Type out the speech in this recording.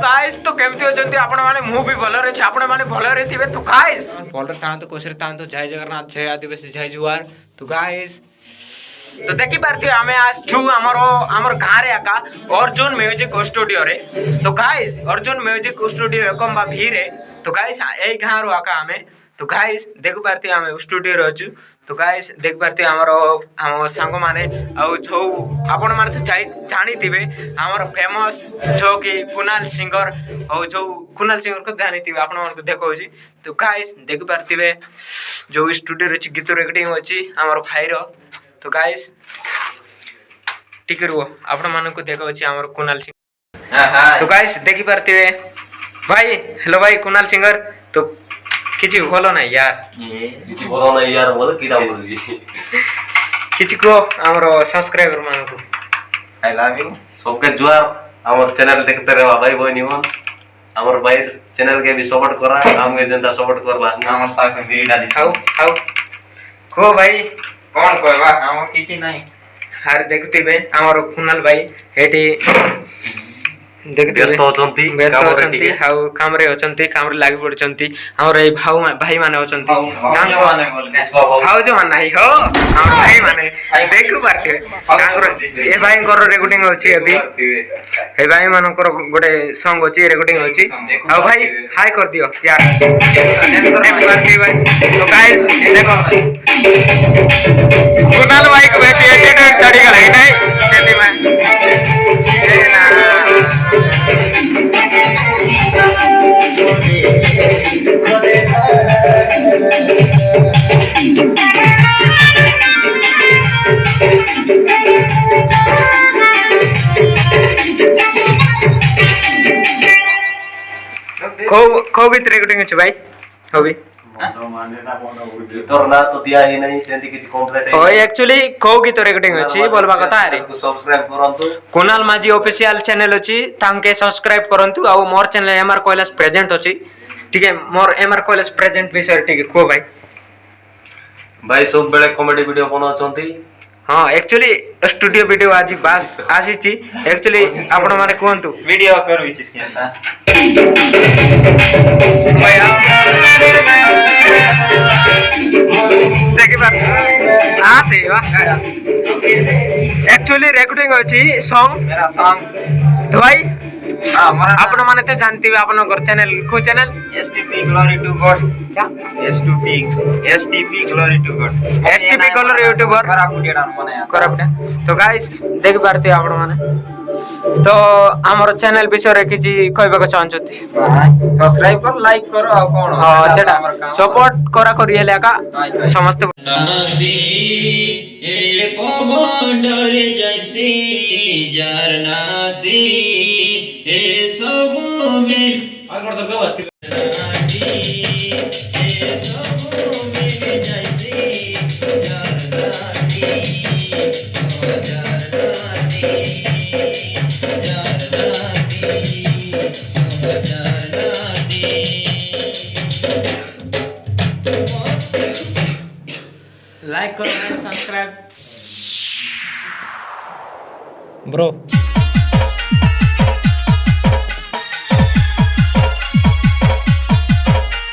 guys तो केमती होचंती आपण माने मु भी भलो रे आपण माने भलो रे थिबे तो गाइस भलो तां तो कोसरे तां तो जय जगन्नाथ जय आदिवासी जय जुआर तो गाइस तो देखि पारथि आमे आज छु हमर गां रे आका अर्जुन म्यूजिक स्टूडियो रे तो गाइस अर्जुन म्यूजिक स्टूडियो एकम बा भीरे तो गाइस एई गां रो आका आमे तो गाइस देखु पारथि आमे स्टूडियो रे अछु तो गाइस देख पारथि हम सांग माने आ जो आपण माने तो जानी थिबे हमर फेमस जो कि कुणाल सिंगर और जो कुणाल सिंगर को जानी थिबे आपण मन को देखौची तो गाइस देख पारथिबे जो स्टूडियो रे गीत रेकॉर्डिंग अछि हमर भाई रो तो गाइस ठीक रुओ आपण मन को देखौची हमर कुणाल सिंगर तो गाइस देखि पारथिबे भाई हेलो भाई कुणाल सिंगर तो किछि बोलो ना यार किछि बोलो ना यार बोल कीड़ा बोलबी किछि को हमरो सब्सक्राइबर मान को आई लव यू सबके जुआर हमर चैनल देखते रहबा भाई बहनी मन हमर भाई चैनल के भी सपोर्ट करा हम के जनता सपोर्ट करबा हमर सास बिरीडा दिखाओ आओ को भाई कोन कहबा हम किछि नहीं हार देखतिबे हमर कुणाल भाई एठी व्यस्त होचंती हाउ काम रे होचंती काम रे लागि पड़चंती हमर ए भाई माने होचंती भाऊ माने बोल भाऊ जो माने नाही हो हम भाई माने देखु पारके कांगरो ए भाई कर रेकॉर्डिंग होची अभी ए भाई माने कर गोटे सॉन्ग होची रेकॉर्डिंग होची हाउ भाई हाय कर दियो यार देख पारके भाई तो गाइस देखो कुणाल भाई को बेसी एटीट्यूड चढ़ी गला नहीं सेती में ए ना को गीत रेकॉर्डिंग अछि भाई होबी तोर ना तो दिया ही नहीं सेंती किछि कंप्लीट है एक्चुअली को गीत रेकॉर्डिंग अछि बोलबा कथा अरे सब्सक्राइब करंतु कुणाल माझी ऑफिशियल चैनल अछि तांके सब्सक्राइब करंतु आ मोर चैनल एमआर कोइलास प्रेजेंट अछि ठीक है मोर एमआर कोइलास प्रेजेंट विषय ठीक है को भाई सब बेले कॉमेडी वीडियो बनाउछंती हां एक्चुअली स्टूडियो वीडियो आज बास आसी छी एक्चुअली आपण माने कोंतु वीडियो करू इचिस केता देखि बात आ से वाह एक्चुअली रेकॉर्डिंग अछि सॉन्ग मेरा सॉन्ग तो भाई आपण माने तो जानती है आपण कर चैनल को channel STP glory to God क्या STP glory to God STP glory YouTuber Koraputia डान बनाया कोरापुटिया तो गाइस देख पारते आपण माने तो हमर चैनल विषय रे किछि कहबे को चाहछथि सब्सक्राइब कर लाइक करो आ कोन हां सेटा सपोर्ट करा करी हेले का समस्त नदी ए पवंडर जैसी जार नदी ए सब में आगे बढ़ दो बस नदी ए सब में जैसी जार नदी जार नदी लाइक करो सब्सक्राइब ब्रो